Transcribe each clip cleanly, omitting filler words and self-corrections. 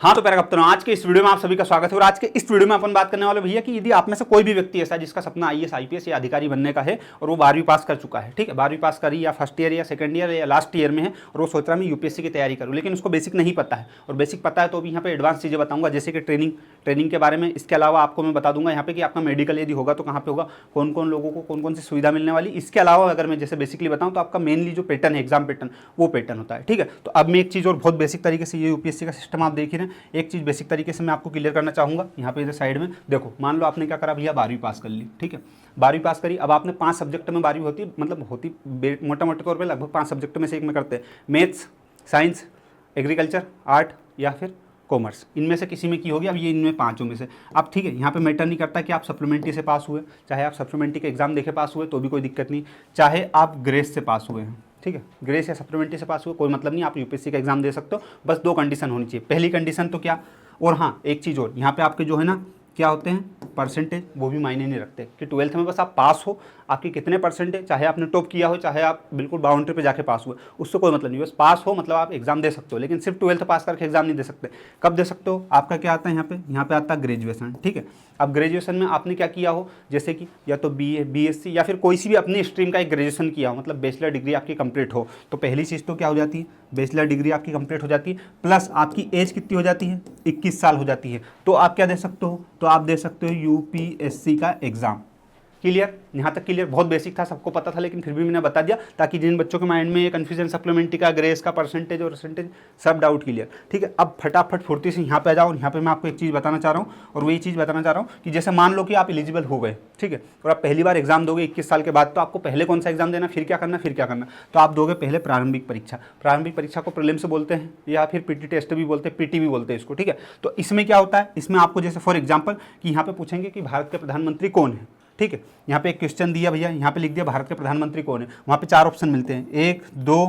हाँ तो प्यारे कप्तानों, आज के इस वीडियो में आप सभी का स्वागत है। और आज के इस वीडियो में अपन बात करने वाले भैया कि यदि आप में से कोई भी व्यक्ति ऐसा है जिसका सपना आईएएस आईपीएस या अधिकारी बनने का है और वो 12वीं पास कर चुका है, ठीक है, 12वीं पास करी या फर्स्ट ईयर या सेकंड ईयर या लास्ट ईयर में है और वो सोच रहा है मैं यूपीएससी की तैयारी करूँ, लेकिन उसको बेसिक नहीं पता है। और बेसिक पता है तो अभी यहाँ पे एडवांस चीज़ें बताऊंगा, जैसे कि ट्रेनिंग के बारे में। इसके अलावा आपको मैं बता दूंगा यहाँ पे कि आपका मेडिकल यदि होगा तो कहाँ पे होगा, कौन कौन लोगों को कौन कौन सी सुविधा मिलने वाली। इसके अलावा अगर मैं जैसे बेसिकली बताऊँ तो आपका मेनली जो पैटर्न है, एग्जाम पैटर्न, वो पैटर्न होता है, ठीक है। तो अब मैं एक चीज़ और बहुत बेसिक तरीके से, ये यूपीएससी का सिस्टम आप देख ही रहे हैं, एक चीज़ बेसिक तरीके से मैं आपको क्लियर करना चाहूँगा। यहाँ पे इधर साइड में देखो, मान लो आपने क्या करा भैया, 12वीं पास कर ली, ठीक है, 12वीं पास करी। अब आपने 5 सब्जेक्ट में 12वीं होती, मतलब होती मोटा मोटे तौर पे लगभग 5 सब्जेक्ट में से एक में करते हैं, मैथ्स, साइंस, एग्रीकल्चर, आर्ट या फिर कॉमर्स, इनमें से किसी में की होगी। अब ये इनमें पांचों में से, अब ठीक है, यहाँ पे मैटर नहीं करता कि आप सप्लीमेंट्री से पास हुए, चाहे आप सप्लीमेंट्री के एग्जाम देखे पास हुए तो भी कोई दिक्कत नहीं, चाहे आप ग्रेस से पास हुए हैं, ठीक है, ग्रेस या सप्लीमेंट्री से पास हुए कोई मतलब नहीं, आप यूपीएससी का एग्जाम दे सकते हो। बस 2 कंडीशन होनी चाहिए। पहली कंडीशन तो क्या, और हाँ एक चीज़ और, यहाँ पे आपके जो है ना क्या होते हैं परसेंटेज, वो भी मायने नहीं रखते कि 12th में बस आप पास हो, आपके कितने परसेंटेज, चाहे आपने टॉप किया हो चाहे आप बिल्कुल बाउंड्री पे जाके पास हुए, उससे कोई मतलब नहीं। बस पास हो मतलब आप एग्जाम दे सकते हो, लेकिन सिर्फ 12th पास करके एग्जाम नहीं दे सकते। कब दे सकते हो, आपका क्या आता है यहाँ पे आता है ग्रेजुएशन, ठीक है। अब ग्रेजुएशन में आपने क्या किया हो, जैसे कि या तो बीए, बीएससी या फिर कोई सी भी अपनी स्ट्रीम का एक ग्रेजुएशन किया हो, मतलब बैचलर डिग्री आपकी कंप्लीट हो, तो पहली चीज़ तो क्या हो जाती है, बैचलर डिग्री आपकी कंप्लीट हो जाती है, प्लस आपकी एज कितनी हो जाती है, 21 साल हो जाती है। तो आप क्या दे सकते हो, तो आप दे सकते हो यूपीएससी का एग्जाम। क्लियर, यहाँ तक क्लियर, बहुत बेसिक था, सबको पता था, लेकिन फिर भी मैंने बता दिया ताकि जिन बच्चों के माइंड में ये कन्फ्यूजन सप्लीमेंट्री का, ग्रेस का, परसेंटेज और परसेंटेज, सब डाउट क्लियर, ठीक है। अब फटाफट फुर्ती से यहाँ पे आ जाओ। यहाँ पे मैं आपको एक चीज़ बताना चाह रहा हूँ, और वही चीज़ बताना चाह रहा हूँ कि जैसे मान लो कि आप एलिजिबल हो गए, ठीक है, और आप पहली बार एग्जाम दोगे 21 साल के बाद, तो आपको पहले कौन सा एग्जाम देना, फिर क्या करना, तो आप दोगे पहले प्रारंभिक परीक्षा। प्रारंभिक परीक्षा को प्रीलिम्स बोलते हैं या फिर पीटी टेस्ट भी बोलते हैं, पीटी भी बोलते हैं इसको, ठीक है। तो इसमें क्या होता है, इसमें आपको जैसे फॉर एग्जाम्पल कि यहाँ पे पूछेंगे कि भारत के प्रधानमंत्री कौन है, ठीक है। यहाँ पे एक क्वेश्चन दिया भैया, यहाँ पे लिख दिया भारत के प्रधानमंत्री कौन है, वहाँ पे 4 ऑप्शन मिलते हैं, 1, 2,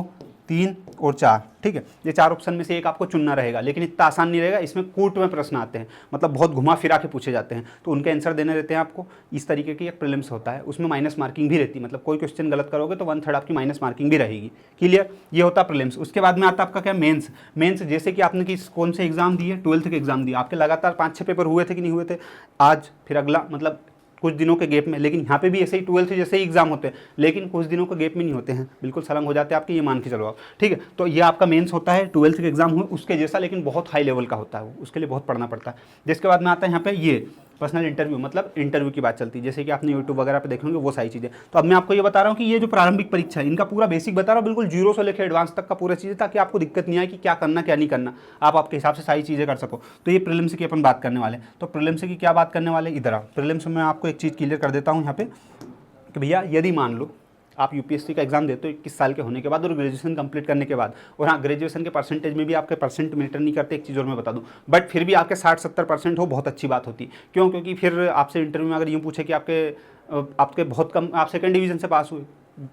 3 और 4, ठीक है। ये 4 ऑप्शन में से एक आपको चुनना रहेगा, लेकिन इतना आसान नहीं रहेगा, इसमें कूट में प्रश्न आते हैं, मतलब बहुत घुमा फिरा के पूछे जाते हैं, तो उनके आंसर देने रहते हैं आपको। इस तरीके की एक प्रीलिम्स होता है, उसमें माइनस मार्किंग भी रहती है, मतलब कोई क्वेश्चन गलत करोगे तो 1/3 आपकी माइनस मार्किंग भी रहेगी। क्लियर, ये होता है प्रीलिम्स। उसके बाद में आता आपका क्या, मेंस। जैसे कि आपने कौन से एग्जाम दिए, 12th के एग्जाम दिए, आपके लगातार 5-6 पेपर हुए थे कि नहीं हुए थे, आज फिर अगला, मतलब कुछ दिनों के गैप में। लेकिन यहाँ पे भी ऐसे ही 12th जैसे ही एग्जाम होते हैं, लेकिन कुछ दिनों के गैप में नहीं होते हैं, बिल्कुल सलंग हो जाते हैं आपके, ये मान के चलो आप, ठीक है। तो ये आपका मेंस होता है, 12th के एग्जाम हुए उसके जैसा, लेकिन बहुत हाई लेवल का होता है वो, उसके लिए बहुत पढ़ना पड़ता है। जिसके बाद में आता है यहाँ पे ये पर्सनल इंटरव्यू, मतलब इंटरव्यू की बात चलती है, जैसे कि आपने यूट्यूब वगैरह पे देखेंगे वो सारी चीज़ें। तो अब मैं आपको ये बता रहा हूँ कि ये जो प्रारंभिक परीक्षा है, इनका पूरा बेसिक बता रहा हूँ, बिल्कुल जीरो से लेकर एडवांस तक का पूरा चीज़ें, ताकि आपको दिक्कत नहीं आए कि क्या करना क्या नहीं करना, आप आपके हिसाब से सारी चीज़ें कर सको। तो ये प्रीलिम्स की अपन बात करने वाले, तो प्रीलिम्स की क्या बात करने वाले, इधर आओ। प्रीलिम्स में आपको एक चीज़ क्लियर कर देता हूँ यहाँ पे कि भैया यदि मान लो आप यूपीएससी का एग्जाम देते हो 21 साल के होने के बाद और ग्रेजुएशन कंप्लीट करने के बाद, और हाँ ग्रेजुएशन के परसेंटेज में भी आपके परसेंट मैटर नहीं करते, एक चीज़ और मैं बता दूं, बट फिर भी आपके 60-70% हो, बहुत अच्छी बात होती है। क्यों, क्योंकि फिर आपसे इंटरव्यू में अगर यूँ पूछे कि आपके बहुत कम, आप सेकंड डिवीजन से पास हुए,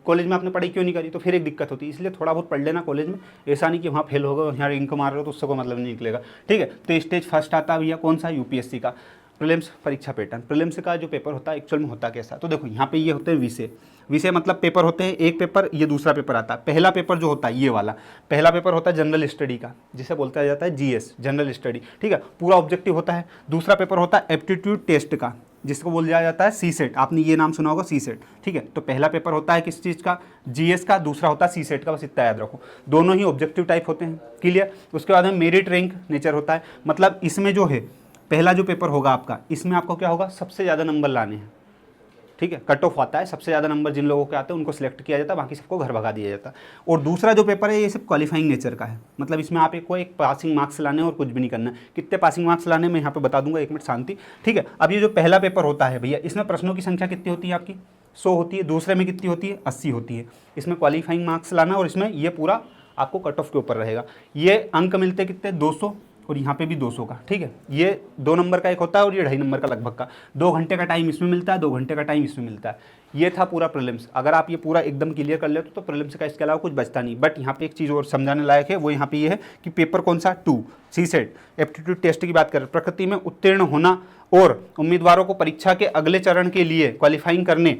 कॉलेज में आपने पढ़ाई क्यों नहीं करी, तो फिर एक दिक्कत होती है। इसलिए थोड़ा बहुत पढ़ लेना कॉलेज में, ऐसा नहीं कि वहाँ फेल होगा यहाँ रैंक मार रहे हो तो उससे कोई मतलब नहीं निकलेगा, ठीक है। तो स्टेज फर्स्ट आता है भैया कौन सा, यूपीएससी का प्रीलिम्स परीक्षा पैटर्न। प्रीलिम्स का जो पेपर होता है एक्चुअल में होता कैसा, तो देखो यहाँ पे ये होते हैं विषय मतलब पेपर होते हैं, एक पेपर, ये दूसरा पेपर आता है। पहला पेपर जो होता है ये वाला पहला पेपर होता है जनरल स्टडी का, जिसे बोलता जाता है जीएस, जनरल स्टडी, ठीक है, पूरा ऑब्जेक्टिव होता है। दूसरा पेपर होता है एप्टीट्यूड टेस्ट का, जिसको बोला जाता है सीसेट, आपने ये नाम सुना होगा सीसेट, ठीक है। तो पहला पेपर होता है किस चीज़ का, जीएस का, दूसरा होता है सीसेट का, बस इतना याद रखो, दोनों ही ऑब्जेक्टिव टाइप होते हैं। क्लियर। उसके बाद में मेरिट रैंक नेचर होता है, मतलब इसमें जो है पहला जो पेपर होगा आपका, इसमें आपको क्या होगा, सबसे ज़्यादा नंबर लाने हैं, ठीक है, कट ऑफ आता है, सबसे ज़्यादा नंबर जिन लोगों के आते हैं उनको सिलेक्ट किया जाता है, बाकी सबको घर भगा दिया जाता है। और दूसरा जो पेपर है ये सब क्वालिफाइंग नेचर का है, मतलब इसमें आप एक पासिंग मार्क्स लाने और कुछ भी नहीं करना है। कितने पासिंग मार्क्स लाने मैं यहाँ पे बता दूंगा, 1 मिनट शांति, ठीक है। अब ये जो पहला पेपर होता है भैया, इसमें प्रश्नों की संख्या कितनी होती है आपकी, 100 होती है। दूसरे में कितनी होती है, 80 होती है। इसमें क्वालिफाइंग मार्क्स लाना और इसमें ये पूरा आपको कट ऑफ के ऊपर रहेगा। ये अंक मिलते कितने, 200, और यहाँ पे भी 200 का, ठीक है। ये 2 नंबर का एक होता है और ये 2.5 नंबर का लगभग का, 2 घंटे का टाइम इसमें मिलता है, 2 घंटे का टाइम इसमें मिलता है। ये था पूरा प्रीलिम्स। अगर आप ये पूरा एकदम क्लियर कर लेते तो प्रीलिम्स का इसके अलावा कुछ बचता नहीं। बट यहाँ पे एक चीज़ और समझाने लायक है, वो यहाँ पे ये है कि पेपर कौन सा, 2 सीसेट एप्टीट्यूड टेस्ट की बात करें, प्रकृति में उत्तीर्ण होना और उम्मीदवारों को परीक्षा के अगले चरण के लिए क्वालिफाइंग करने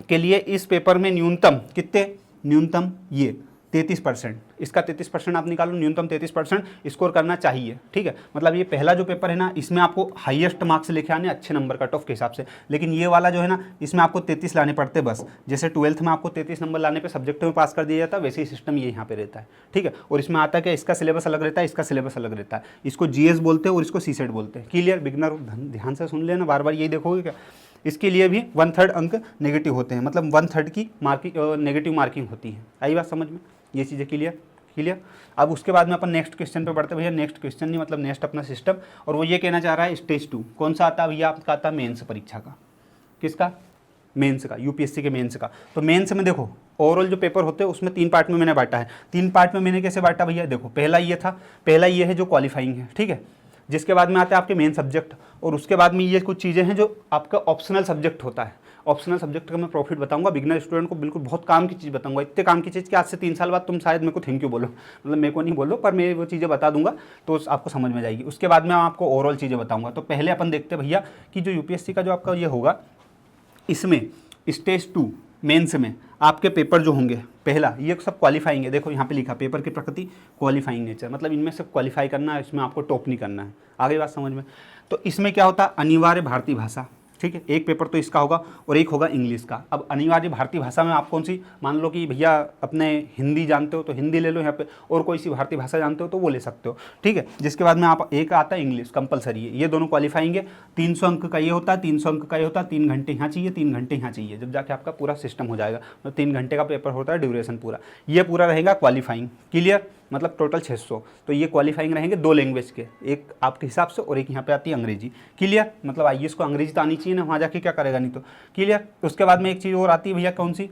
के लिए इस पेपर में न्यूनतम कितने, न्यूनतम ये 33%, इसका 33% आप निकालो, न्यूनतम 33% स्कोर करना चाहिए, ठीक है। मतलब ये पहला जो पेपर है ना, इसमें आपको हाईएस्ट मार्क्स लेके आने अच्छे नंबर कट ऑफ के हिसाब से, लेकिन ये वाला जो है ना, इसमें आपको 33 लाने पड़ते बस। जैसे 12th में आपको 33 नंबर लाने पे सब्जेक्ट में पास कर दिया जाता है, वैसे ही सिस्टम ये यहाँ पे रहता है, ठीक है। और इसमें आता है कि इसका सिलेबस अलग रहता है, इसका सिलेबस अलग रहता है, इसको जीएस बोलते हैं और इसको सीसेट बोलते हैं। क्लियर? बिगनर ध्यान से सुन लेना, बार बार यही देखोगे क्या, इसके लिए भी 1/3 अंक नेगेटिव होते हैं, मतलब 1/3 की मार्किंग नेगेटिव मार्किंग होती है। आई बात समझ में? ये चीज़ें क्लियर। अब उसके बाद में अपन नेक्स्ट क्वेश्चन पे बढ़ते हैं भैया। नेक्स्ट क्वेश्चन नहीं, मतलब नेक्स्ट अपना सिस्टम, और वो ये कहना चाह रहा है स्टेज 2 कौन सा आता है भैया? आपका आता है मेंस परीक्षा का। किसका? मेंस का, यूपीएससी के मेंस का। तो मेंस में देखो ओवरऑल जो पेपर होते हैं उसमें 3 पार्ट में मैंने बांटा है। 3 पार्ट में मैंने कैसे बांटा भैया? देखो पहला ये था, पहला ये है जो क्वालिफाइंग है, ठीक है। जिसके बाद में आते हैं आपके मेन सब्जेक्ट, और उसके बाद में ये कुछ चीज़ें हैं जो आपका ऑप्शनल सब्जेक्ट होता है। ऑप्शनल सब्जेक्ट का मैं प्रॉफिट बताऊंगा, बिगनर स्टूडेंट को बिल्कुल बहुत काम की चीज़ बताऊंगा, इतने काम की चीज़ कि आज से 3 साल बाद तुम शायद मेरे को थैंक यू बोलो, मतलब मेरे को नहीं बोलो, पर मैं वो चीज़ें बता दूंगा तो आपको समझ में जाएगी। उसके बाद में आपको ओवरऑल चीज़ें बताऊंगा। तो पहले अपन देखते हैं भैया कि जो यूपीएससी का जो आपका ये होगा, इसमें स्टेज 2 मेंस में आपके पेपर जो होंगे, पहला ये सब क्वालिफाइंग है। देखो यहाँ पे लिखा पेपर की प्रकृति क्वालिफाइंग नेचर, मतलब इनमें से क्वालिफाई करना है, इसमें आपको टॉप नहीं करना है। आगे बात समझ में? तो इसमें क्या होता है? अनिवार्य भारतीय भाषा, ठीक है। एक पेपर तो इसका होगा और एक होगा इंग्लिश का। अब अनिवार्य भारतीय भाषा में आप कौन सी, मान लो कि भैया अपने हिंदी जानते हो तो हिंदी ले लो यहाँ पे, और कोई सी भारतीय भाषा जानते हो तो वो ले सकते हो, ठीक है। जिसके बाद में आप एक आता है इंग्लिश, कंपलसरी है, ये दोनों क्वालिफाइंग है। 300 अंक का ये होता है, 300 अंक का ये होता है, 3 घंटे यहाँ चाहिए, 3 घंटे यहाँ चाहिए, जब जाके आपका पूरा सिस्टम हो जाएगा। तो 3 घंटे का पेपर होता है ड्यूरेशन पूरा, ये पूरा रहेगा क्वालिफाइंग। क्लियर? मतलब टोटल 600। तो ये क्वालिफाइंग रहेंगे 2 लैंग्वेज के, एक आपके हिसाब से और एक यहाँ पे आती है अंग्रेजी। क्लियर? मतलब आईएएस को अंग्रेजी तो आनी चाहिए ना, वहाँ जाके क्या करेगा नहीं तो। क्लियर? उसके बाद में एक चीज़ और आती है भैया, कौन सी?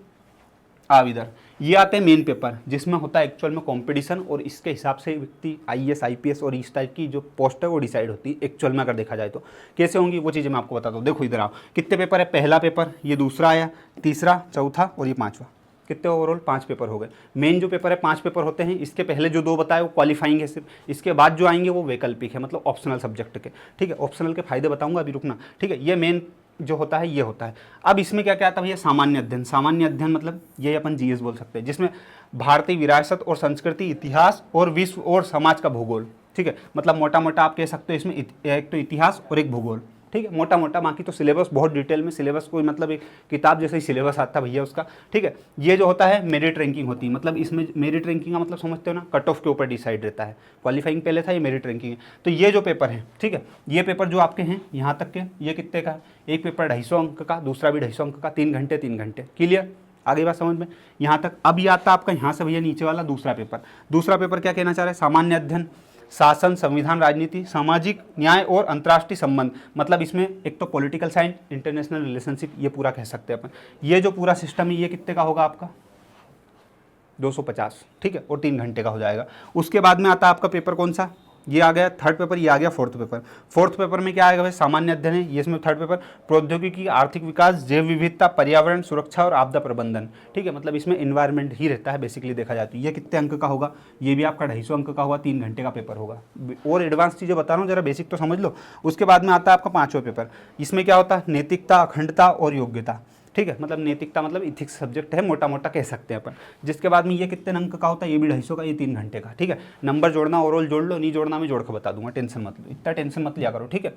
इधर ये आते हैं मेन पेपर, जिसमें होता है एक्चुअल में कंपटीशन, और इसके हिसाब से व्यक्ति आईएएस आईपीएस और इस टाइप की जो पोस्ट है वो डिसाइड होती है एक्चुअल में। अगर देखा जाए तो कैसे होंगी वो चीज़ें मैं आपको बताता हूँ। देखो इधर आओ, कितने पेपर है? पहला पेपर, ये दूसरा आया, तीसरा, चौथा और ये 5वां। कितने ओवरऑल? 5 पेपर हो गए। मेन जो पेपर है 5 पेपर होते हैं। इसके पहले जो 2 बताए वो क्वालिफाइंग है सिर्फ, इसके बाद जो आएंगे वो वैकल्पिक है, मतलब ऑप्शनल सब्जेक्ट के, ठीक है। ऑप्शनल के फायदे बताऊंगा, अभी रुकना, ठीक है। ये मेन जो होता है ये होता है। अब इसमें क्या क्या आता है भैया? सामान्य अध्ययन। सामान्य अध्ययन मतलब ये अपन जीएस बोल सकते हैं, जिसमें भारतीय विरासत और संस्कृति, इतिहास और विश्व और समाज का भूगोल, ठीक है। मतलब मोटा मोटा आप कह सकते हो इसमें एक तो इतिहास और एक भूगोल, ठीक है, मोटा मोटा। बाकी तो सिलेबस बहुत डिटेल में, सिलेबस कोई मतलब एक किताब जैसे ही सिलेबस आता है भैया उसका, ठीक है। ये जो होता है मेरिट रैंकिंग होती है, मतलब इसमें मेरिट रैंकिंग का मतलब समझते हो ना, कट ऑफ के ऊपर डिसाइड रहता है। क्वालिफाइंग पहले था, ये मेरिट रैंकिंग है। तो ये जो पेपर है, ठीक है, ये पेपर जो आपके हैं यहाँ तक के, ये कितने का है? एक पेपर 250 अंक का, दूसरा भी 250 अंक का, 3 घंटे 3 घंटे। क्लियर? आगे बात समझ में? यहाँ तक। अब ये आता है आपका यहाँ से भैया नीचे वाला दूसरा पेपर। दूसरा पेपर क्या कहना चाह रहे हैं? सामान्य अध्ययन, शासन, संविधान, राजनीति, सामाजिक न्याय और अंतर्राष्ट्रीय संबंध। मतलब इसमें एक तो पॉलिटिकल साइंस, इंटरनेशनल रिलेशनशिप, ये पूरा कह सकते हैं अपन। ये जो पूरा सिस्टम है ये कितने का होगा आपका? 250, ठीक है, और 3 घंटे का हो जाएगा। उसके बाद में आता है आपका पेपर कौन सा? ये आ गया थर्ड पेपर, ये आ गया फोर्थ पेपर। फोर्थ पेपर में क्या आएगा भाई? सामान्य अध्ययन है, ये इसमें थर्ड पेपर। प्रौद्योगिकी, आर्थिक विकास, जैव विविधता, पर्यावरण सुरक्षा और आपदा प्रबंधन, ठीक है। मतलब इसमें इन्वायरमेंट ही रहता है बेसिकली देखा जाए तो। ये कितने अंक का होगा? ये भी आपका 250 अंक का होगा, 3 घंटे का पेपर होगा। और एडवांस चीज़ें बता रहा हूँ, जरा बेसिक तो समझ लो। उसके बाद में आता है आपका 5वां पेपर। इसमें क्या होता है? नैतिकता, अखंडता और योग्यता, ठीक है। मतलब नैतिकता मतलब इथिक्स सब्जेक्ट है, मोटा मोटा कह सकते हैं अपन। जिसके बाद में ये कितने अंक का होता है? ये भी 250 का, ये 3 घंटे का, ठीक है। नंबर जोड़ना ओवरऑल जोड़ लो, नहीं जोड़ना मैं जोड़ के बता दूंगा, टेंशन मत लो, इतना टेंशन मत लिया करो, ठीक है।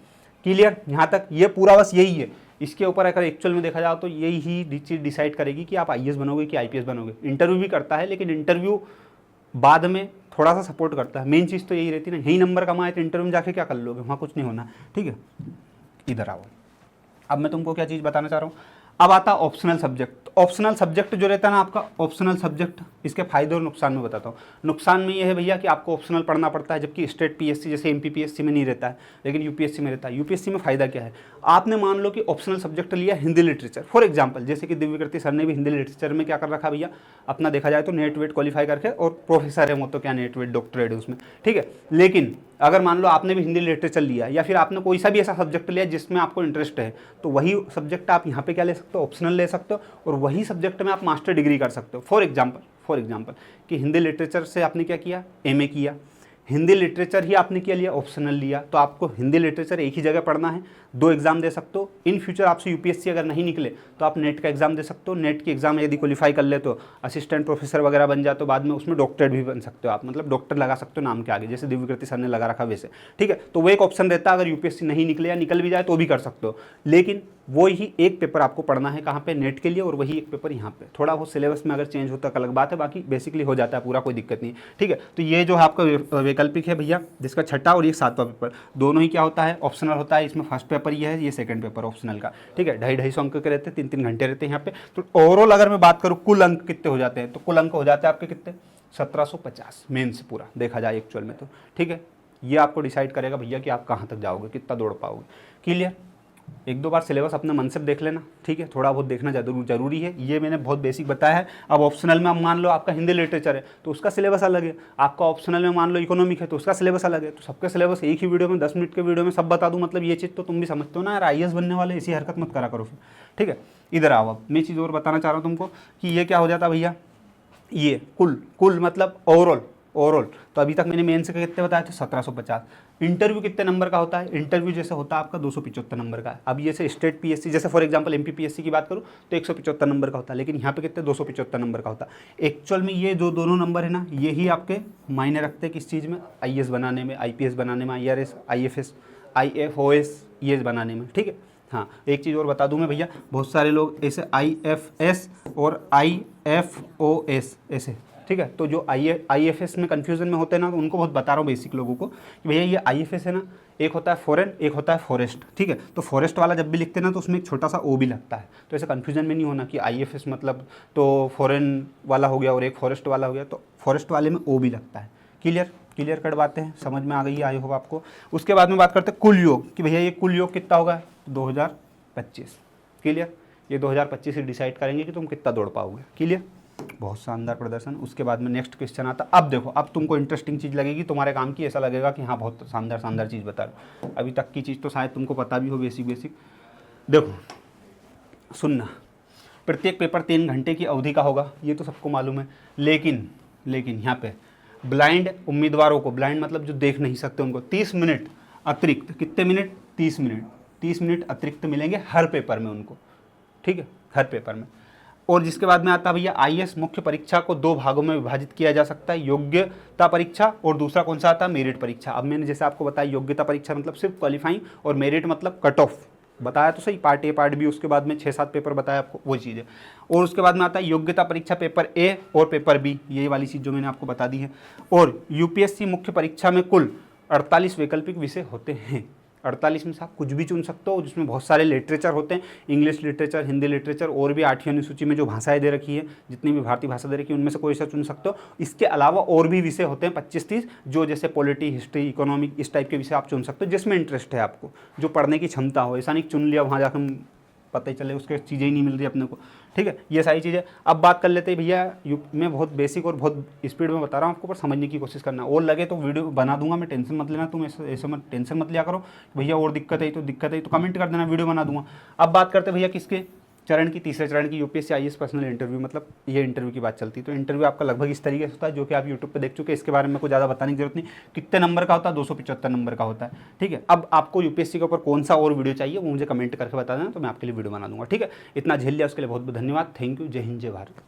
क्लियर? यहाँ तक ये पूरा बस यही है। इसके ऊपर अगर एक्चुअल में देखा जाए तो यही चीज़ डिसाइड करेगी कि आप आईएएस बनोगे कि आईपीएस बनोगे। इंटरव्यू भी करता है, लेकिन इंटरव्यू बाद में थोड़ा सा सपोर्ट करता है। मेन चीज़ तो यही रहती है ना, यही नंबर कमाए तो इंटरव्यू में जाके क्या कर लोगे? वहाँ कुछ नहीं होना, ठीक है। इधर आओ, अब मैं तुमको क्या चीज़ बताना चाह रहा हूँ। अब आता है ऑप्शनल सब्जेक्ट। ऑप्शनल सब्जेक्ट जो रहता है ना आपका, ऑप्शनल सब्जेक्ट, इसके फायदे और नुकसान में बताता हूँ। नुकसान में ये है भैया कि आपको ऑप्शनल पढ़ना पड़ता है, जबकि स्टेट पीएससी जैसे एमपीपीएससी में नहीं रहता है, लेकिन यूपीएससी में रहता है। यूपीएससी में फ़ायदा क्या है? आपने मान लो कि ऑप्शनल सब्जेक्ट लिया हिंदी लिटरेचर, फॉर एग्जाम्पल, जैसे कि दिव्यकृति सर ने भी हिंदी लिटरेचर में क्या कर रखा भैया अपना, देखा जाए तो नेट वेट क्वालिफाई करके, और प्रोफेसर है वो तो क्या नेट वेट डॉक्टरेट है उसमें, ठीक है। लेकिन अगर मान लो आपने भी हिंदी लिटरेचर लिया, या फिर आपने कोई सा भी ऐसा सब्जेक्ट लिया जिसमें आपको इंटरेस्ट है, तो वही सब्जेक्ट आप यहाँ पे क्या ले सकते हो? ऑप्शनल ले सकते हो, और वही सब्जेक्ट में आप मास्टर डिग्री कर सकते हो। फॉर एग्जाम्पल कि हिंदी लिटरेचर से आपने क्या किया? एमए किया, हिंदी लिटरेचर ही आपने क्या लिया, ऑप्शनल लिया, तो आपको हिंदी लिटरेचर एक ही जगह पढ़ना है, 2 एग्जाम दे सकते हो। इन फ्यूचर आपसे यूपीएससी अगर नहीं निकले तो आप नेट का एग्जाम दे सकते हो। नेट की एग्जाम यदि क्वालिफाई कर ले तो असिस्टेंट प्रोफेसर वगैरह बन जाते हो, बाद में उसमें डॉक्टरेट भी बन सकते हो आप, मतलब डॉक्टर लगा सकते हो नाम के आगे, जैसे दिव्यकृति सर ने लगा रखा वैसे, ठीक है। तो वो एक ऑप्शन रहता है, अगर यूपीएससी नहीं निकले या निकल भी जाए तो भी कर सकते हो, लेकिन वो ही एक पेपर आपको पढ़ना है कहाँ पे, नेट के लिए, और वही एक पेपर यहाँ पे। थोड़ा बहुत सिलेबस में अगर चेंज होता है अलग बात है, बाकी बेसिकली हो जाता है पूरा, कोई दिक्कत नहीं, ठीक है। तो ये जो है आपका वैकल्पिक है भैया, जिसका छठा और ये 7वां पेपर दोनों ही क्या होता है, ऑप्शनल होता है। इसमें फर्स्ट पेपर ये है, ये सेकंड पेपर ऑप्शनल का, ठीक है। 250 अंक के रहते हैं, 3-3 घंटे रहते हैं यहाँ पे। तो ओवरऑल अगर मैं बात करूँ कुल अंक कितने हो जाते हैं, तो कुल अंक हो जाते हैं आपके कितने, 1750 मेन से पूरा देखा जाए एक्चुअल में तो, ठीक है। ये आपको डिसाइड करेगा भैया कि आप कहाँ तक जाओगे, कितना दौड़ पाओगे। क्लियर, 1-2 बार सिलेबस अपने मन से देख लेना, ठीक है, थोड़ा बहुत देखना जरूरी है। ये मैंने बहुत बेसिक बताया है। अब ऑप्शनल में आप मान लो आपका हिंदी लिटरेचर है तो उसका सिलेबस अलग है, आपका ऑप्शनल में मान लो इकोनॉमिक है तो उसका सिलेबस अलग है। तो सबके सिलेबस एक ही वीडियो में 10 मिनट के वीडियो में सब बता दूँ, मतलब ये चीज़ तो तुम भी समझते हो ना यार, IAS बनने वाले ऐसी हरकत मत करा करो फिर, ठीक है। इधर आओ, अब मैं चीज़ और बताना चाह रहा हूँ तुमको कि ये क्या हो जाता भैया, ये कुल मतलब ओवरऑल तो अभी तक मैंने मेंस के कितने बताए थे, 1750। इंटरव्यू कितने नंबर का होता है, इंटरव्यू जैसे होता है आपका 275 नंबर का है। अब ये से स्टेट पीएससी, जैसे फॉर एग्जांपल एमपीपीएससी की बात करूँ तो 175 नंबर का होता है, लेकिन यहाँ पे कितने 275 नंबर का होता है। एक्चुअल में ये जो दोनों नंबर है ना, यही आपके मायने रखते हैं किस चीज़ में, IAS बनाने में, IPS बनाने में, IRS, IFS, IFOS ये बनाने में, ठीक है। हाँ, एक चीज़ और बता दूं मैं भैया, बहुत सारे लोग ऐसे IFS और IFOS ऐसे, ठीक है। तो जो IFS में कन्फ्यूजन में होते हैं ना, तो उनको बहुत बता रहा हूँ बेसिक लोगों को कि भैया ये IFS है ना, एक होता है फॉरेन, एक होता है फॉरेस्ट, ठीक है। तो फॉरेस्ट वाला जब भी लिखते हैं ना तो उसमें एक छोटा सा O भी लगता है, तो ऐसे कन्फ्यूजन में नहीं होना कि IFS मतलब तो फॉरेन वाला हो गया और एक फॉरेस्ट वाला हो गया, तो फॉरेस्ट वाले में O भी लगता है। क्लियर कट बातें हैं, समझ में आ गई है आई होप आपको। उसके बाद में बात करते हैं कुल योग कि भैया ये कुल योग कितना होगा, 2025। क्लियर, ये 2025 से डिसाइड करेंगे कि तुम कितना दौड़ पाओगे। क्लियर, बहुत शानदार प्रदर्शन। उसके बाद में नेक्स्ट क्वेश्चन आता, अब देखो, अब तुमको इंटरेस्टिंग चीज़ लगेगी तुम्हारे काम की, ऐसा लगेगा कि हाँ बहुत शानदार चीज़ बता रहा हूँ। अभी तक की चीज़ तो शायद तुमको पता भी हो बेसिक। देखो सुनना, प्रत्येक पेपर 3 घंटे की अवधि का होगा, ये तो सबको मालूम है, लेकिन यहाँ पे ब्लाइंड उम्मीदवारों को, ब्लाइंड मतलब जो देख नहीं सकते उनको 30 मिनट अतिरिक्त, कितने मिनट, 30 मिनट अतिरिक्त मिलेंगे हर पेपर में उनको, ठीक है, हर पेपर में। और जिसके बाद में आता है भैया IAS मुख्य परीक्षा को 2 भागों में विभाजित किया जा सकता है, योग्यता परीक्षा और दूसरा कौन सा आता है, मेरिट परीक्षा। अब मैंने जैसे आपको बताया योग्यता परीक्षा मतलब सिर्फ क्वालिफाइंग, और मेरिट मतलब कट ऑफ, बताया तो सही, पार्ट A पार्ट B, उसके बाद में 6-7 पेपर बताया आपको, वो चीज़ है। और उसके बाद में आता है योग्यता परीक्षा पेपर A और पेपर B, ये वाली चीज़ जो मैंने आपको बता दी है। और UPSC मुख्य परीक्षा में कुल 48 वैकल्पिक विषय होते हैं। 48 में से आप कुछ भी चुन सकते हो, जिसमें बहुत सारे लिटरेचर होते हैं, इंग्लिश लिटरेचर, हिंदी लिटरेचर, और भी 8वीं अनुसूची में जो भाषाएं दे रखी है, जितनी भी भारतीय भाषा दे रखी है उनमें से कोई सा चुन सकते हो। इसके अलावा और भी विषय होते हैं 25-30, जो जैसे पॉलिटी, हिस्ट्री, इकोनॉमिक, इस टाइप के विषय आप चुन सकते हो जिसमें इंटरेस्ट है आपको, जो पढ़ने की क्षमता हो। ऐसा नहीं चुन लिया वहाँ जाकर पता ही चले उसके चीज़ें ही नहीं मिल रही अपने को, ठीक है। ये सारी चीज़ें अब बात कर लेते हैं भैया। मैं बहुत बेसिक और बहुत स्पीड में बता रहा हूँ आपको, पर समझने की कोशिश करना, और लगे तो वीडियो बना दूंगा मैं, टेंशन मत लेना तुम, ऐसे मत टेंशन मत लिया करो भैया, और दिक्कत है तो कमेंट कर देना, वीडियो बना दूंगा। अब बात करते हैं भैया किसके चरण की, तीसरे चरण की, UPSC IAS पर्सनल इंटरव्यू, मतलब ये इंटरव्यू की बात चलती है। तो इंटरव्यू आपका लगभग इस तरीके से होता है, जो कि आप यूट्यूब पे देख चुके हैं, इसके बारे में कुछ ज़्यादा बताने की जरूरत नहीं। कितने नंबर का होता है, 275 नंबर का होता है, ठीक है। अब आपको UPSC के ऊपर कौन सा और वीडियो चाहिए वो मुझे कमेंट करके बता देना, तो मैं आपके लिए वीडियो बना दूंगा, ठीक है। इतना झेल लिया उसके लिए बहुत बहुत धन्यवाद, थैंक यू, जय हिंद जय भारत।